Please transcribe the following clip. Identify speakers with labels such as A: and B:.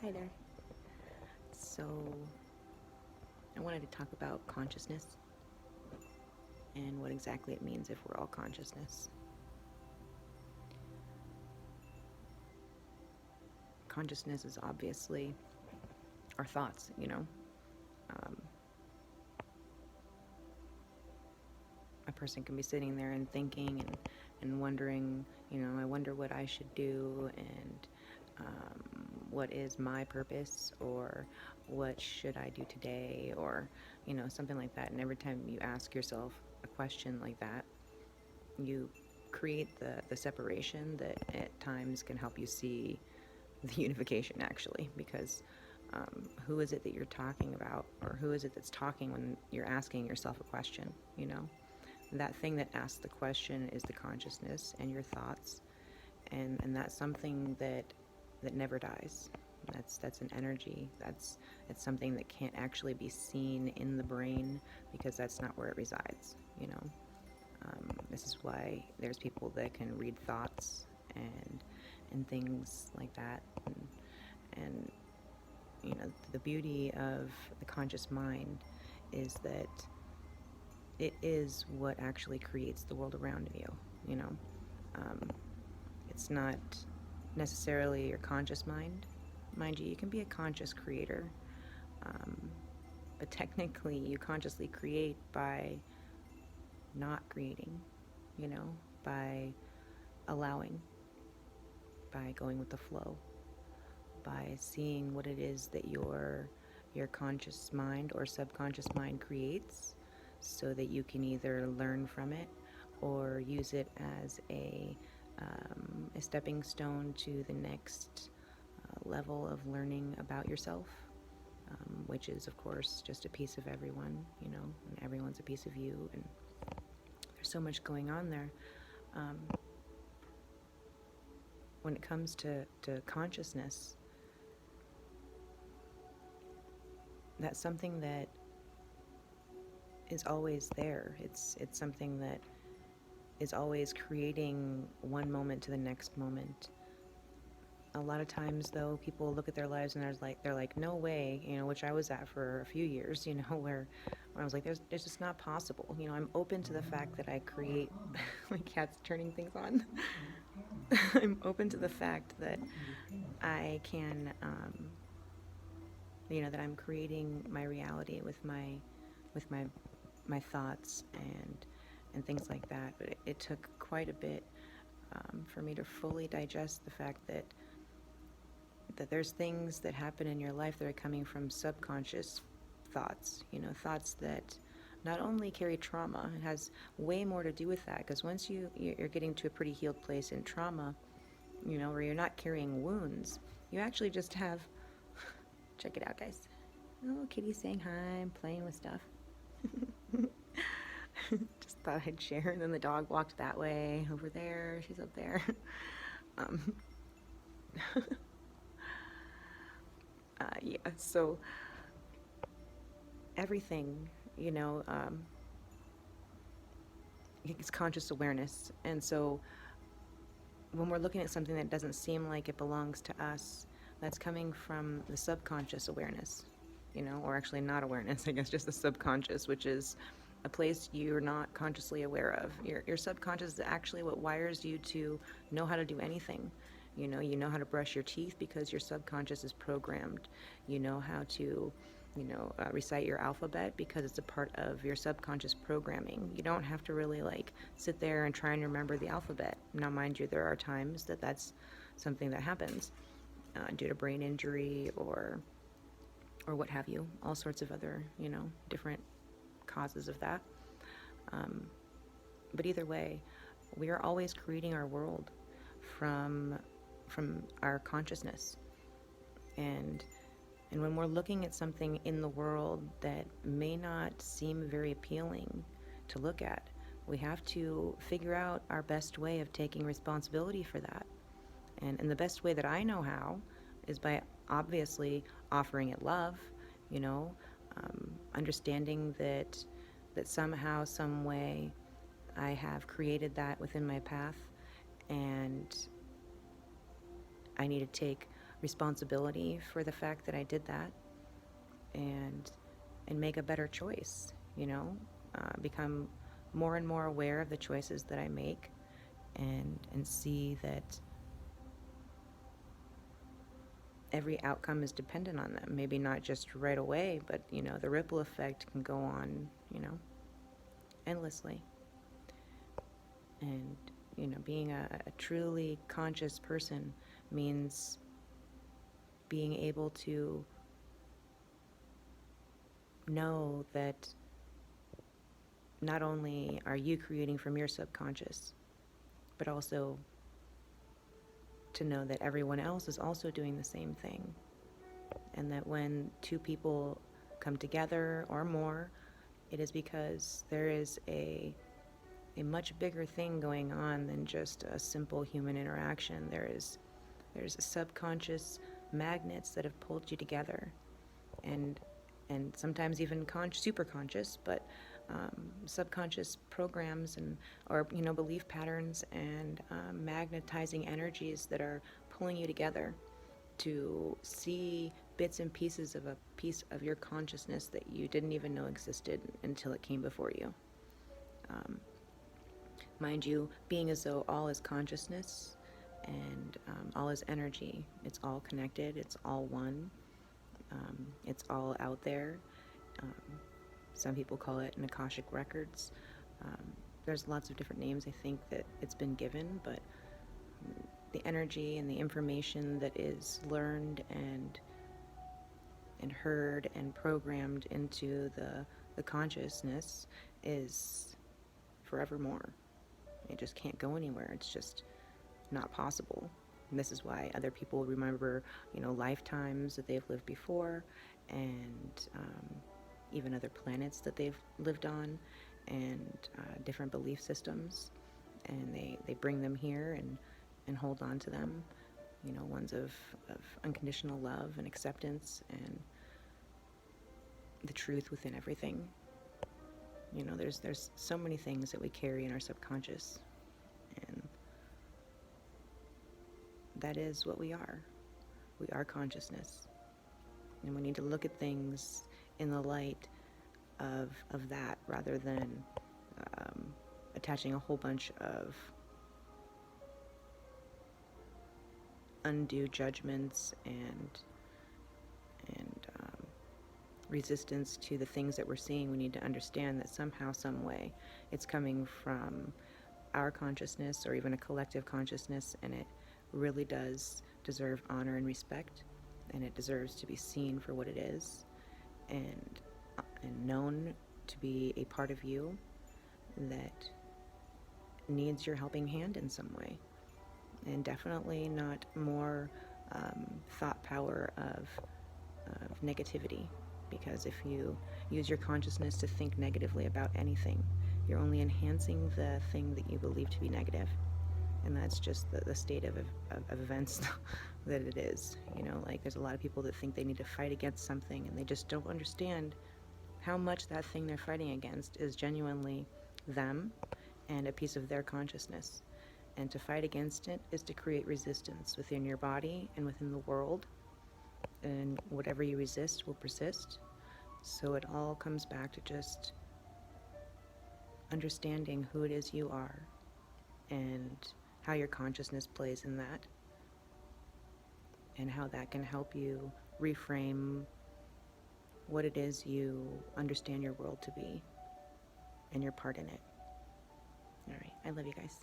A: Hi there. So, I wanted to talk about consciousness and what exactly it means if we're all consciousness. Consciousness is obviously our thoughts, Um, a person can be sitting there and thinking and wondering, I wonder what I should do and what is my purpose or what should I do today or, something like that. And every time you ask yourself a question like that, you create the separation that at times can help you see the unification actually, because who is it that you're talking about, or who is it that's talking when you're asking yourself a question? That thing that asks the question is the consciousness and your thoughts, and that's something that never dies. That's an energy. It's something that can't actually be seen in the brain because that's not where it resides. This is why there's people that can read thoughts and things like that. And the beauty of the conscious mind is that it is what actually creates the world around you. You know, um, it's not necessarily your conscious mind. Mind you, you can be a conscious creator, um, but technically, you consciously create by not creating. You know, by allowing, by going with the flow, by seeing what it is that your conscious mind or subconscious mind creates, so that you can either learn from it or use it as a stepping stone to the next level of learning about yourself, which is, of course, just a piece of everyone, and everyone's a piece of you, and there's so much going on there. Um, when it comes to consciousness, that's something that is always there. It's something that is always creating one moment to the next moment. A lot of times, though, people look at their lives and they're like, no way, which I was at for a few years, where I was like, there's just not possible. I'm open to the fact that I create. My cat's turning things on. I'm open to the fact that I can, that I'm creating my reality with my thoughts and things like that. But it took quite a bit for me to fully digest the fact that there's things that happen in your life that are coming from subconscious thoughts. Thoughts that not only carry trauma. It has way more to do with that, because once you're getting to a pretty healed place in trauma, where you're not carrying wounds, you actually just have. Check it out, guys. Oh, Kitty's saying hi. I'm playing with stuff. Just thought I'd share. And then the dog walked that way, over there. She's up there. um, yeah, so everything, it's conscious awareness. And so when we're looking at something that doesn't seem like it belongs to us, that's coming from the subconscious awareness, or actually not awareness, I guess just the subconscious, which is a place you're not consciously aware of. Your subconscious is actually what wires you to know how to do anything. You know how to brush your teeth because your subconscious is programmed. You know how to, recite your alphabet because it's a part of your subconscious programming. You don't have to really sit there and try and remember the alphabet. Now, mind you, there are times that's something that happens due to brain injury or what have you. All sorts of other, different causes of that. Um, but either way, we are always creating our world from our consciousness. And when we're looking at something in the world that may not seem very appealing to look at, we have to figure out our best way of taking responsibility for that. And the best way that I know how is by obviously offering it love, understanding that somehow, some way, I have created that within my path, and I need to take responsibility for the fact that I did that, and make a better choice, become more and more aware of the choices that I make, and see that every outcome is dependent on them. Maybe not just right away, but the ripple effect can go on, endlessly. And being a truly conscious person means being able to know that not only are you creating from your subconscious, but also to know that everyone else is also doing the same thing. And that when two people come together or more, it is because there is a much bigger thing going on than just a simple human interaction. There's subconscious magnets that have pulled you together, and sometimes even super conscious, but subconscious programs or belief patterns and magnetizing energies that are pulling you together to see bits and pieces of a piece of your consciousness that you didn't even know existed until it came before you. Mind you, being as though all is consciousness and all is energy. It's all connected. It's all one. It's all out there. Some people call it an Akashic Records. There's lots of different names I think that it's been given, but the energy and the information that is learned and heard and programmed into the consciousness is forevermore. It just can't go anywhere. It's just not possible. And this is why other people remember, lifetimes that they've lived before, and even other planets that they've lived on, and different belief systems, and they bring them here and hold on to them. Ones of unconditional love and acceptance and the truth within everything. There's so many things that we carry in our subconscious, and that is what we are. We are consciousness, and we need to look at things in the light of that, rather than attaching a whole bunch of undue judgments and resistance to the things that we're seeing. We need to understand that somehow, some way, it's coming from our consciousness or even a collective consciousness, and it really does deserve honor and respect, and it deserves to be seen for what it is, and known to be a part of you that needs your helping hand in some way. And definitely not more thought power of negativity, because if you use your consciousness to think negatively about anything, you're only enhancing the thing that you believe to be negative. And that's just the state of events that it is. Like, there's a lot of people that think they need to fight against something, and they just don't understand how much that thing they're fighting against is genuinely them and a piece of their consciousness. And to fight against it is to create resistance within your body and within the world. And whatever you resist will persist. So it all comes back to just understanding who it is you are and how your consciousness plays in that, and how that can help you reframe what it is you understand your world to be and your part in it. All right, I love you guys.